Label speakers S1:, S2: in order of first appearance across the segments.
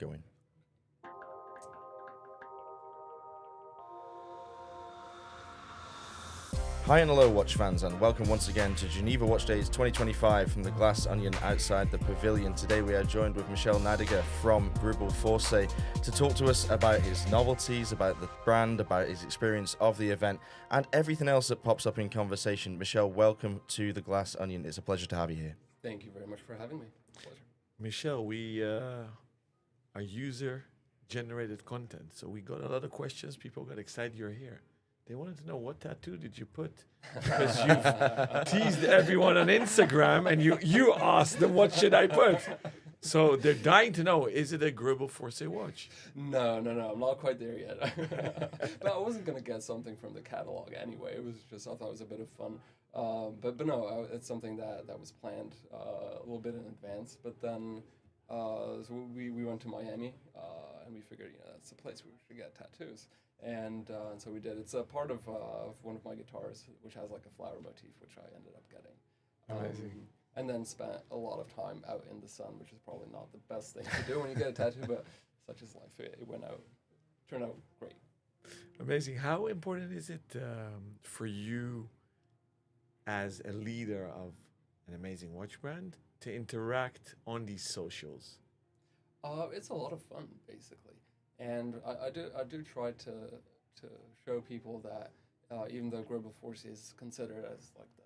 S1: going. Hi and hello, Watch fans, and welcome once again to Geneva Watch Days 2025 from the Glass Onion outside the Pavillon. Today we are joined with Michel Nydegger from Greubel Forsey to talk to us about his novelties, about the brand, about his experience of the event, and everything else that pops up in conversation. Michel, welcome to the Glass Onion. It's a pleasure to have you here.
S2: Thank you very much for having me. Pleasure.
S3: Michel, we are user-generated content, so we got a lot of questions. People got excited you're here. They wanted to know, what tattoo did you put? Because you've teased everyone on Instagram, and you asked them, what should I put? So they're dying to know, is it a Greubel Forsey watch?
S2: No, I'm not quite there yet. But I wasn't going to get something from the catalog anyway. It was just, I thought it was a bit of fun. But no, it's something that was planned a little bit in advance. But then, so we went to Miami, and we figured, that's the place where we should get tattoos. And so we did. It's a part of one of my guitars, which has like a flower motif, which I ended up getting.
S3: Amazing.
S2: And then spent a lot of time out in the sun, which is probably not the best thing to do when you get a tattoo, but such is life. It turned out great.
S3: Amazing. How important is it for you as a leader of an amazing watch brand to interact on these socials?
S2: It's a lot of fun, basically. And I do try to show people that even though Greubel Forsey is considered as like the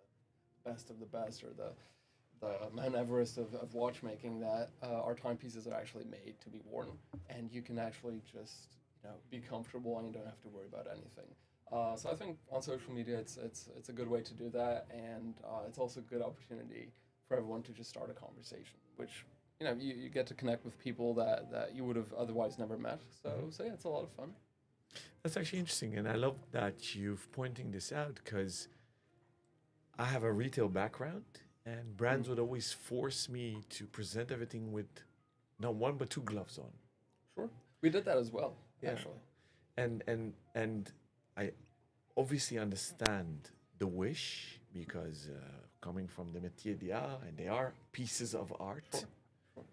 S2: best of the best, or the Mount Everest of watchmaking, that our timepieces are actually made to be worn, and you can actually just be comfortable and you don't have to worry about anything. So I think on social media it's a good way to do that, and it's also a good opportunity for everyone to just start a conversation, which you get to connect with people that you would have otherwise never met. So yeah, it's a lot of fun.
S3: That's actually interesting, and I love that you've pointing this out, because I have a retail background, and brands would always force me to present everything with not one but two gloves on.
S2: Sure, we did that as well, actually.
S3: And I obviously understand the wish, because coming from the métier d'art, and they are pieces of art.
S2: Sure.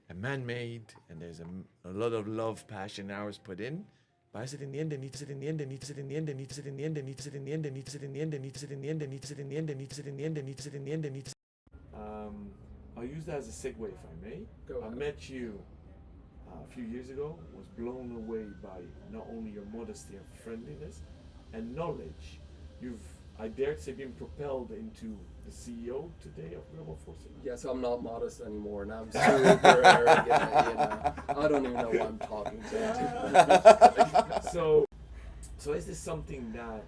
S3: And man-made, and there's a lot of love, passion, hours put in. But I said in the end, I'll use that as a segue, if I may.
S2: Go ahead.
S3: I met you a few years ago, was blown away by not only your modesty and friendliness and knowledge. I dare to say, been propelled into the CEO today of Greubel Forsey.
S2: Yeah, so I'm not modest anymore, and I'm super arrogant. I don't even know what I'm talking to.
S3: So is this something that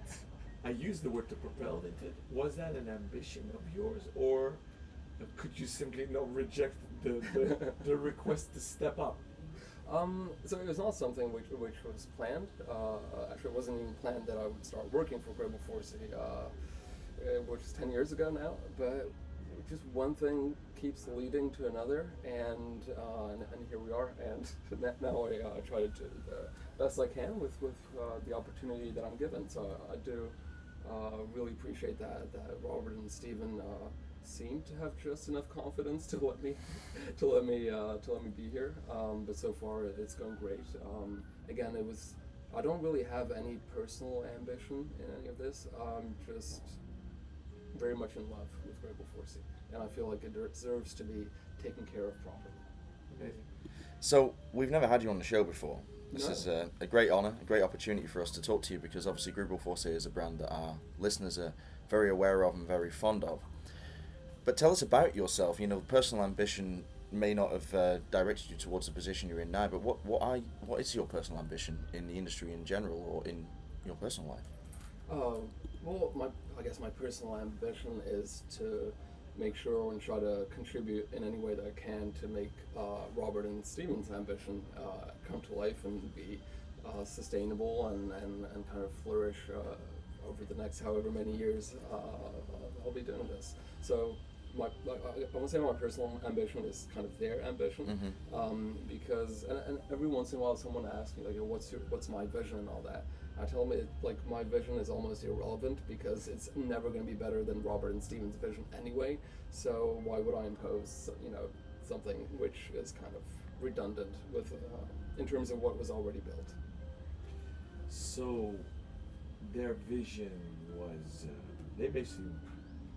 S3: I use the word to propel into it? Was that an ambition of yours, or could you simply not reject the request to step up?
S2: So it was not something which was planned. Actually, it wasn't even planned that I would start working for Greubel Forsey, which is 10 years ago now. But just one thing keeps leading to another, and here we are. And now I try to do the best I can with the opportunity that I'm given. So I do really appreciate that Robert and Stephen seem to have just enough confidence to let me be here. But so far it's going great. Again, I don't really have any personal ambition in any of this. I'm just very much in love with Greubel Forsey, and I feel like it deserves to be taken care of properly.
S3: Amazing.
S1: So we've never had you on the show before. This
S2: No.
S1: is a great honour, a great opportunity for us to talk to you, because obviously Greubel Forsey is a brand that our listeners are very aware of and very fond of. But tell us about yourself. Personal ambition may not have directed you towards the position you're in now, but what is your personal ambition in the industry in general, or in your personal life?
S2: Well, I guess my personal ambition is to make sure and try to contribute in any way that I can to make Robert and Stephen's ambition come to life and be sustainable and kind of flourish over the next however many years I'll be doing this. So I want to say my personal ambition is kind of their ambition, because and every once in a while someone asks me like, what's my vision and all that. I tell them my vision is almost irrelevant, because it's never going to be better than Robert and Stephen's vision anyway. So why would I impose something which is kind of redundant with in terms of what was already built.
S3: So their vision was they basically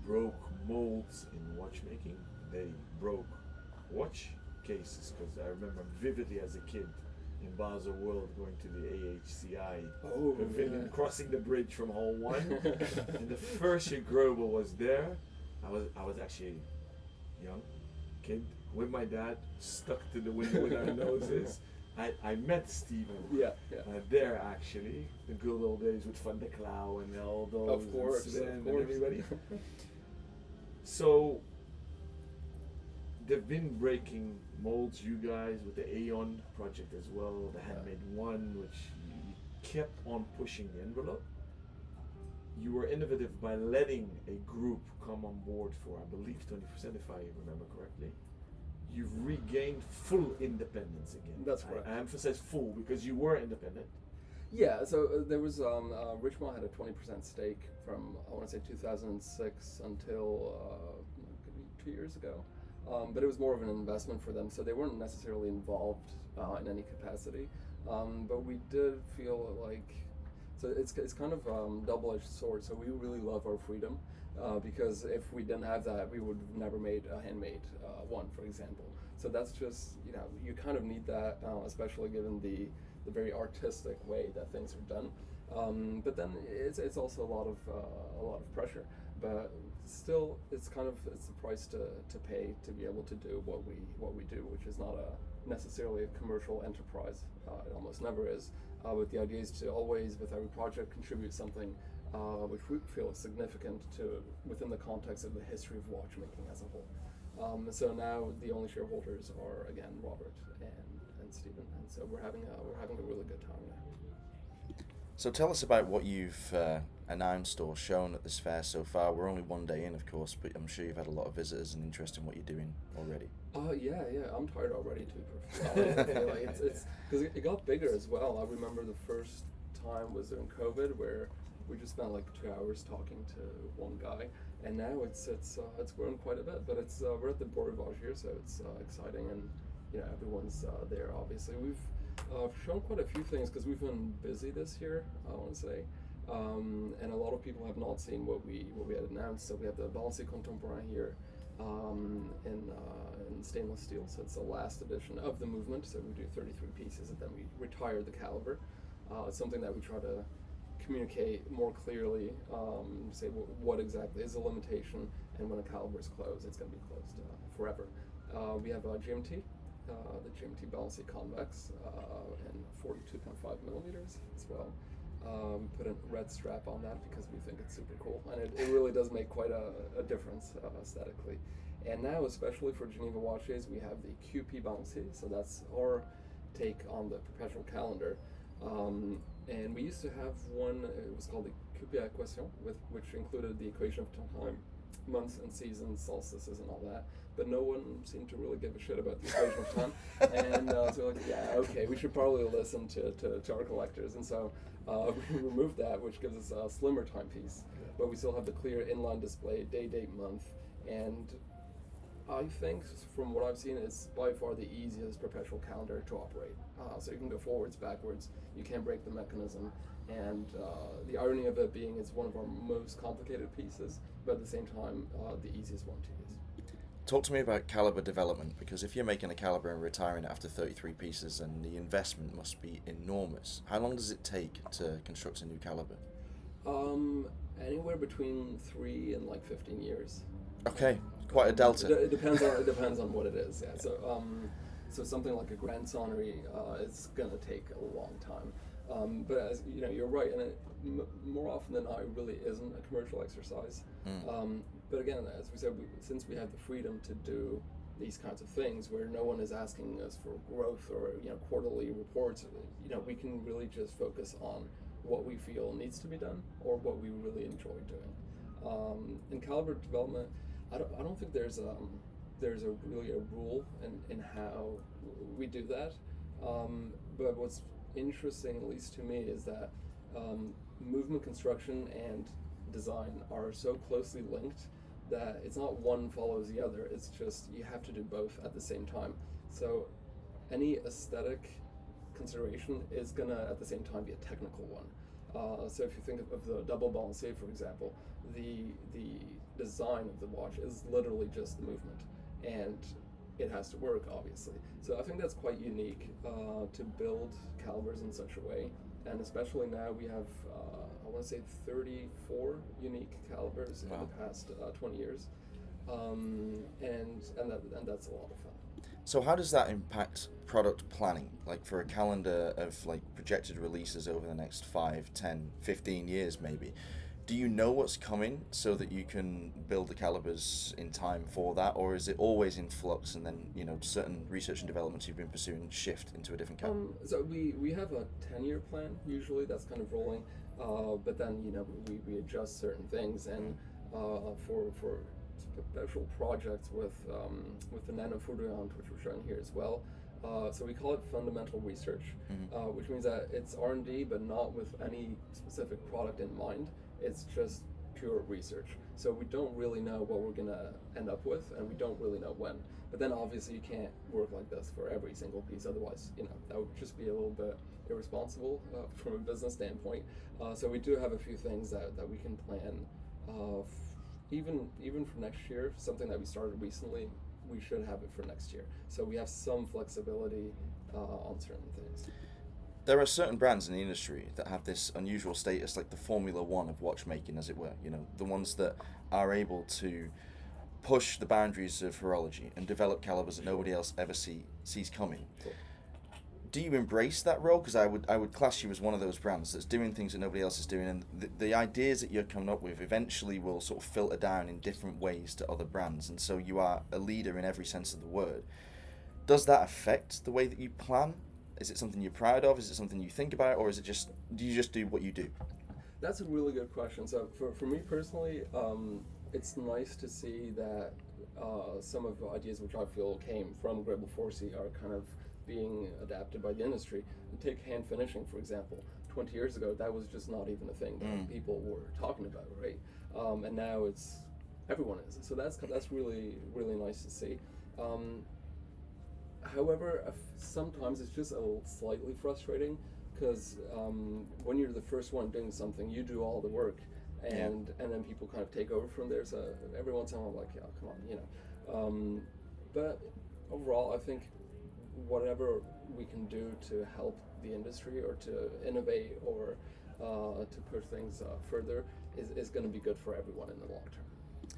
S3: broke molds in watchmaking. They broke watch cases, because I remember vividly as a kid in Basel World going to the AHCI pavilion, crossing the bridge from Hall 1. And the first year Greubel was there, I was actually young kid with my dad, stuck to the window with our noses. I met Stephen there actually, the good old days with Van der Klauw and all those,
S2: of course.
S3: and everybody. So they've been breaking molds, you guys, with the Aeon project as well, the Handmade One, which you kept on pushing the envelope. You were innovative by letting a group come on board for, I believe, 20%, if I remember correctly. You've regained full independence again.
S2: That's correct.
S3: I emphasize full because you were independent.
S2: Yeah, so there was, Richemont had a 20% stake from, I want to say 2006 until 2 years ago. But it was more of an investment for them, so they weren't necessarily involved in any capacity. But we did feel like, so it's kind of double-edged sword. So we really love our freedom, because if we didn't have that, we would have never made a handmade one, for example. So that's just, you kind of need that, especially given the very artistic way that things are done. But then it's also a lot of pressure. But still, it's the price to pay to be able to do what we do, which is not necessarily a commercial enterprise. It almost never is. But the idea is to always, with every project, contribute something which we feel is significant to within the context of the history of watchmaking as a whole. So now the only shareholders are again Robert and Stephen, and so we're having a really good time now.
S1: So tell us about what you've announced or shown at this fair so far. We're only one day in, of course, but I'm sure you've had a lot of visitors and interest in what you're doing already.
S2: Yeah, I'm tired already, to be perfectly honest. It's because it got bigger as well. I remember the first time was during COVID, where we just spent like 2 hours talking to one guy, and now it's grown quite a bit. But we're at the Beau Rivage here, so it's exciting, and everyone's there. Obviously, we've shown quite a few things because we've been busy this year, I want to say, and a lot of people have not seen what we had announced. So we have the Balancier Contemporain here in stainless steel. So it's the last edition of the movement. So we do 33 pieces, and then we retire the caliber. It's something that we try to communicate more clearly, say what exactly is the limitation, and when a caliber is closed, it's going to be closed forever. We have GMT. The GMT Balancier Convex and 42.5 millimeters as well. We put a red strap on that because we think it's super cool, and it really does make quite a difference aesthetically. And now, especially for Geneva Watch Days, we have the QP Balancier, so that's our take on the perpetual calendar. And we used to have one, it was called the QP Equation, which included the equation of time, months and seasons, solstices and all that, but no one seemed to really give a shit about the equation of time. And so we're like, yeah, okay, we should probably listen to our collectors. And so we removed that, which gives us a slimmer timepiece, but we still have the clear inline display, day, date, month. And I think, from what I've seen, it's by far the easiest perpetual calendar to operate. So you can go forwards, backwards, you can't break the mechanism. And the irony of it being it's one of our most complicated pieces, but at the same time, the easiest one to use.
S1: Talk to me about caliber development, because if you're making a caliber and retiring it after 33 pieces, then the investment must be enormous. How long does it take to construct a new caliber?
S2: Anywhere between 3 and like 15 years.
S1: Okay, quite a delta.
S2: It depends on what it is. Yeah. So something like a Grand Sonnery is gonna take a long time. But as you're right, and more often than not, it really isn't a commercial exercise. But again, as we said, since we have the freedom to do these kinds of things, where no one is asking us for growth or quarterly reports, we can really just focus on what we feel needs to be done or what we really enjoy doing. In caliber development, I don't think there's really a rule in how we do that. But what's interesting, at least to me, is that movement construction and design are so closely linked that it's not one follows the other. It's just you have to do both at the same time. So any aesthetic consideration is gonna at the same time be a technical one. So if you think of the double balancier, for example, the design of the watch is literally just the movement, and it has to work, obviously. So I think that's quite unique to build calibers in such a way, and especially now we have, I want to say 34 unique calibers in the past 20 years, and that's a lot of fun.
S1: So how does that impact product planning, like for a calendar of like projected releases over the next 5, 10, 15 years maybe? Do you know what's coming so that you can build the calibers in time for that, or is it always in flux and then, you know, certain research and developments you've been pursuing shift into a different caliber?
S2: So we have a 10-year plan usually that's kind of rolling, but then, you know, we adjust certain things, and for special projects with the Nano Foudroyant, which we're showing here as well. So we call it fundamental research, which means that it's R&D, but not with any specific product in mind. It's just pure research. So we don't really know what we're gonna end up with, and we don't really know when. But then obviously you can't work like this for every single piece, otherwise, you know, that would just be a little bit irresponsible from a business standpoint. So we do have a few things that we can plan, even for next year. Something that we started recently, we should have it for next year. So we have some flexibility on certain things.
S1: There are certain brands in the industry that have this unusual status, like the Formula One of watchmaking, as it were. You know, the ones that are able to push the boundaries of horology and develop calibers that nobody else ever sees coming.
S2: Sure.
S1: Do you embrace that role? Because I would class you as one of those brands that's doing things that nobody else is doing, and the ideas that you're coming up with eventually will sort of filter down in different ways to other brands, and so you are a leader in every sense of the word. Does that affect the way that you plan? Is it something you're proud of? Is it something you think about, or is it just, do you just do what you do?
S2: That's a really good question. So for me personally, it's nice to see that some of the ideas which I feel came from Greubel Forsey are kind of being adapted by the industry. And take hand finishing, for example. 20 years ago, that was just not even a thing that people were talking about, right? And now everyone is. So that's really, really nice to see. However, sometimes it's just a little slightly frustrating, because when you're the first one doing something, you do all the work, and then people kind of take over from there. So every once in a while, I'm like, yeah, come on, you know. But overall, I think whatever we can do to help the industry or to innovate or to push things further is going to be good for everyone in the long term,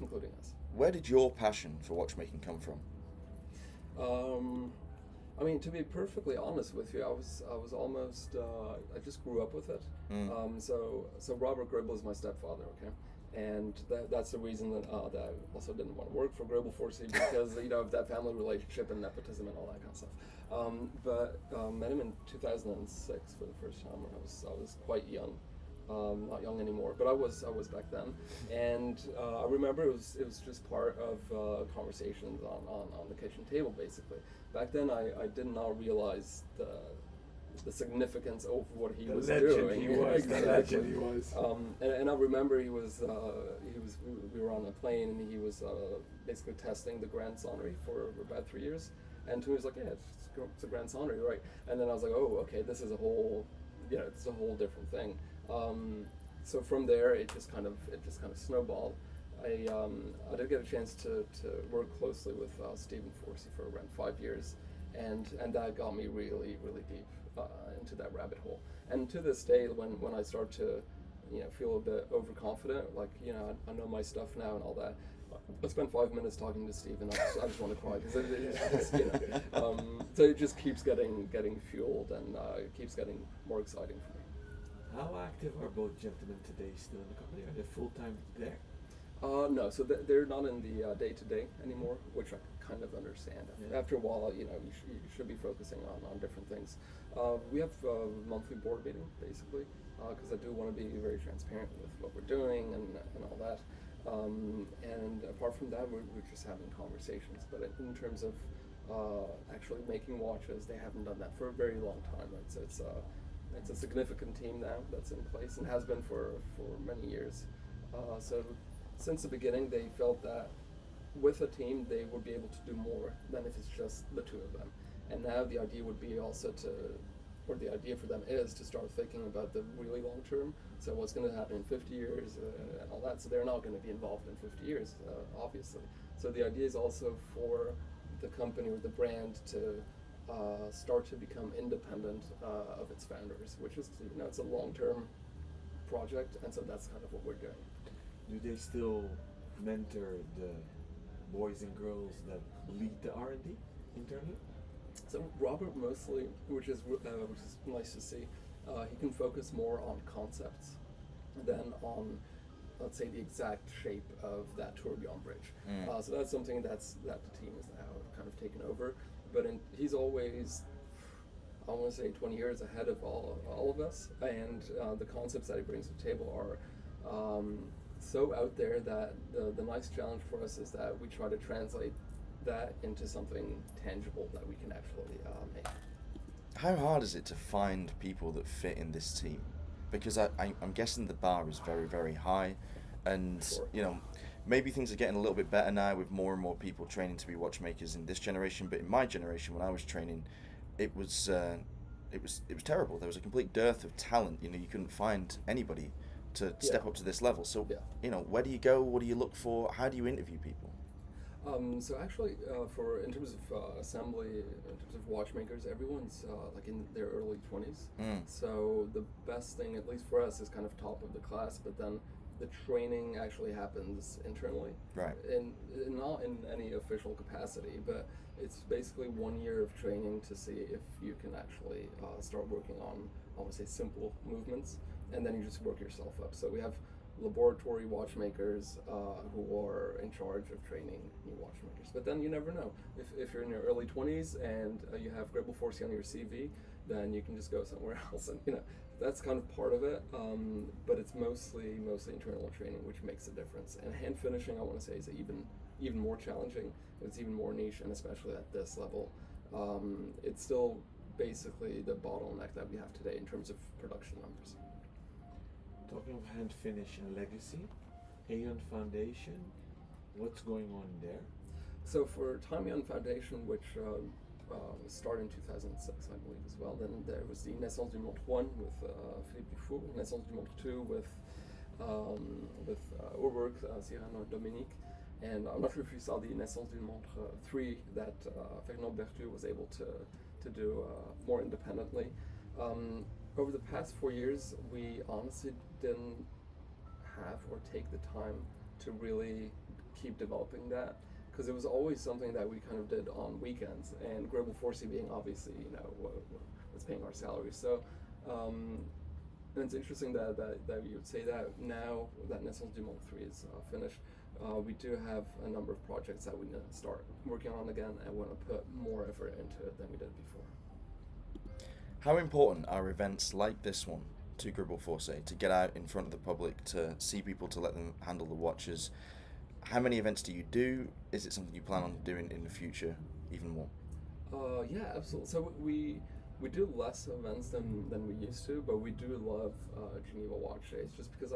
S2: including us.
S1: Where did your passion for watchmaking come from?
S2: I mean, to be perfectly honest with you, I was almost I just grew up with it. So Robert Greubel is my stepfather, okay, and that's the reason that I also didn't want to work for Greubel Forsey, because you know of that family relationship and nepotism and all that kind of stuff. But met him in 2006 for the first time when I was quite young. Not young anymore, but I was back then, and I remember it was just part of conversations on the kitchen table, basically. Back then, I did not realize the significance of what he was doing.
S3: The legend he was.
S2: And I remember we were on a plane, and he was basically testing the Grand Sonnery for about 3 years, and to me he was like, yeah, it's a Grand Sonnery, right? And then I was like, oh, okay, this is a whole different thing. So from there, it just kind of snowballed. I did get a chance to work closely with Stephen Forsey for around 5 years, and that got me really, really deep into that rabbit hole. And to this day, when I start to feel a bit overconfident, like I know my stuff now and all that, I spent 5 minutes talking to Stephen. I just want to cry, because so it just keeps getting fueled, and it keeps getting more exciting for me.
S3: How active are both gentlemen today still in the company? Are they full-time there?
S2: No, so they're not in the day-to-day anymore, which I kind of understand.
S3: Yeah.
S2: After a while, you should be focusing on different things. We have a monthly board meeting, basically, because I do want to be very transparent with what we're doing and all that. And apart from that, we're just having conversations. But in terms of actually making watches, they haven't done that for a very long time. Right? So it's a significant team now that's in place and has been for many years. So since the beginning, they felt that with a team, they would be able to do more than if it's just the two of them. And now the idea would be also to or the idea for them is to start thinking about the really long term. So what's going to happen in 50 years and all that. So they're not going to be involved in 50 years, obviously. So the idea is also for the company or the brand to start to become independent of its founders, which is, it's a long-term project, and so that's kind of what we're doing.
S3: Do they still mentor the boys and girls that lead the R&D internally?
S2: So Robert mostly, which is nice to see, he can focus more on concepts than on, let's say, the exact shape of that tourbillon bridge. So that's something that the team is now kind of taken over. But he's always, I want to say, 20 years ahead of all of us, and the concepts that he brings to the table are so out there that the nice challenge for us is that we try to translate that into something tangible that we can actually make.
S1: How hard is it to find people that fit in this team? Because I'm guessing the bar is very, very high, and
S2: Sure.
S1: Maybe things are getting a little bit better now with more and more people training to be watchmakers in this generation. But in my generation, when I was training, it was terrible. There was a complete dearth of talent. You couldn't find anybody to step up to this level. So where do you go? What do you look for? How do you interview people?
S2: So actually, in terms of assembly, in terms of watchmakers, everyone's like in their early 20s. So the best thing, at least for us, is kind of top of the class. But then the training actually happens internally,
S1: right?
S2: And not in any official capacity, but it's basically 1 year of training to see if you can actually start working on, I want to say, simple movements, and then you just work yourself up. So we have laboratory watchmakers who are in charge of training new watchmakers. But then you never know. If you're in your early 20s and you have Greubel Forsey on your CV, then you can just go somewhere else, and that's kind of part of it. But it's mostly internal training, which makes a difference. And hand finishing, I want to say, is even more challenging. It's even more niche, and especially at this level, it's still basically the bottleneck that we have today in terms of production numbers.
S3: Talking of hand finish and legacy, Aeon Foundation, what's going on there?
S2: So for Time Aeon Foundation, which started in 2006, I believe, as well. Then there was the Naissance du Monde 1 with Philippe Dufour, Naissance du Monde 2 with Urwerk, Cyrano and Dominique. And I'm not sure if you saw the Naissance du Monde 3 that Fernand Berthoud was able to do more independently. Over the past 4 years, we honestly didn't have or take the time to really keep developing that, because it was always something that we kind of did on weekends, and Greubel Forsey being obviously, was paying our salaries. So, and it's interesting that you would say that now that Naissance du Monde 3 is finished, we do have a number of projects that we need to start working on again, and want to put more effort into it than we did before.
S1: How important are events like this one to Greubel Forsey, to get out in front of the public, to see people, to let them handle the watches? How many events do you do? Is it something you plan on doing in the future even more?
S2: Yeah, absolutely. So we do less events than we used to, but we do love Geneva Watch Days, just because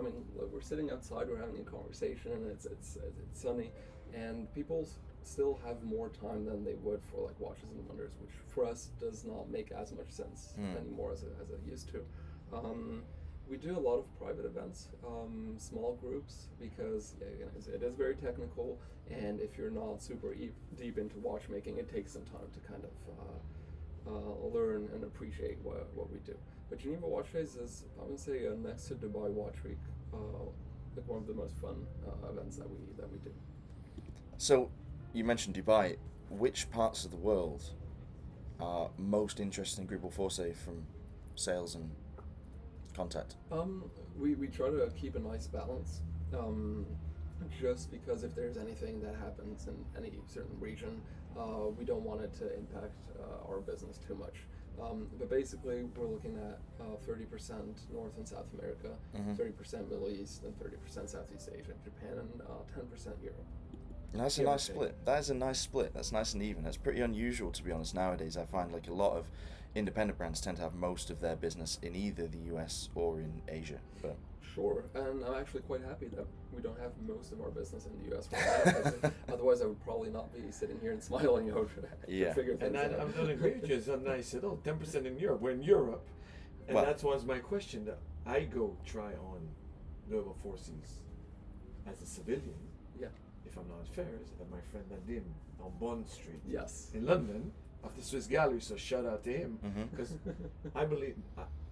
S2: we're sitting outside, we're having a conversation, and it's sunny, and people still have more time than they would for like Watches and Wonders, which for us does not make as much sense anymore as it used to. We do a lot of private events, small groups, because it is very technical, and if you're not super deep into watchmaking, it takes some time to kind of learn and appreciate what we do. But Geneva Watch Days is, I would say, next to Dubai Watch Week, like one of the most fun events that we do.
S1: So, you mentioned Dubai. Which parts of the world are most interested in Greubel Forsey from sales and contact?
S2: We try to keep a nice balance, just because if there's anything that happens in any certain region, we don't want it to impact our business too much. But basically, we're looking at 30% North and South America, 30% Middle East, and 30% Southeast Asia, Japan, and 10% Europe.
S1: That's a nice split. That is a nice split. That's nice and even. That's pretty unusual, to be honest. Nowadays, I find like a lot of independent brands tend to have most of their business in either the US or in Asia. But
S2: Sure, and I'm actually quite happy that we don't have most of our business in the US right now. Otherwise, I would probably not be sitting here and smiling out.
S1: Yeah.
S2: Figure things
S3: And
S2: out.
S3: I'm going to agree with you. It's not nice at all. 10% in Europe. We're in Europe. And
S1: Well-
S3: that was my question. That I go try on Greubel Forsey's as a civilian.
S2: Yeah.
S3: If I'm not at fairs, at my friend Nadim on Bond Street
S2: Yes.
S3: in London of the Swiss Gallery. So shout out to him.
S1: Mhm.
S3: Because I believe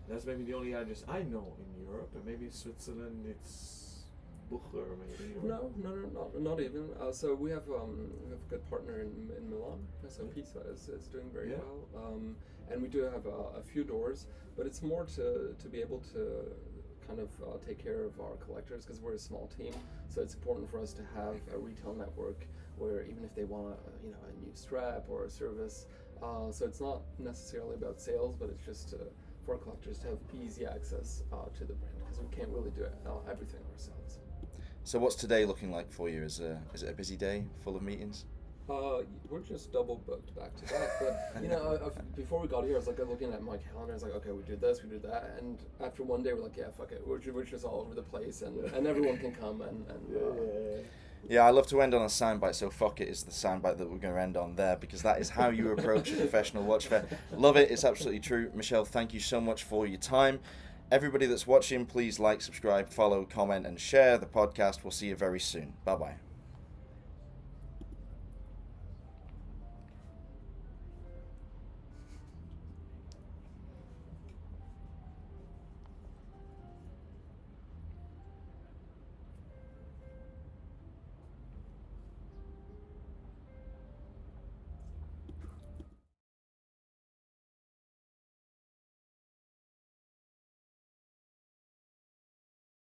S3: that's maybe the only address I know in Europe. And maybe in Switzerland it's Bucher maybe. Or
S2: No, not even. So we have a good partner in Milan. So Pizza is doing very
S3: Yeah.
S2: well, and we do have a few doors, but it's more to be able to kind of take care of our collectors because we're a small team. So it's important for us to have a retail network where even if they want a new strap or a service, so it's not necessarily about sales, but it's just for collectors to have easy access to the brand because we can't really do everything ourselves.
S1: So what's today looking like for you? Is it a busy day full of meetings?
S2: We're just double booked back to back. But before we got here, I was like looking at my calendar. I was like, okay, we do this, we do that, and after one day, we're like, yeah, fuck it, we're just all over the place, and everyone can come and.
S1: Yeah, I love to end on a soundbite, so fuck it is the soundbite that we're going to end on there, because that is how you approach a professional watch fair. Love it, it's absolutely true. Michel, thank you so much for your time. Everybody that's watching, please like, subscribe, follow, comment, and share the podcast. We'll see you very soon. Bye-bye.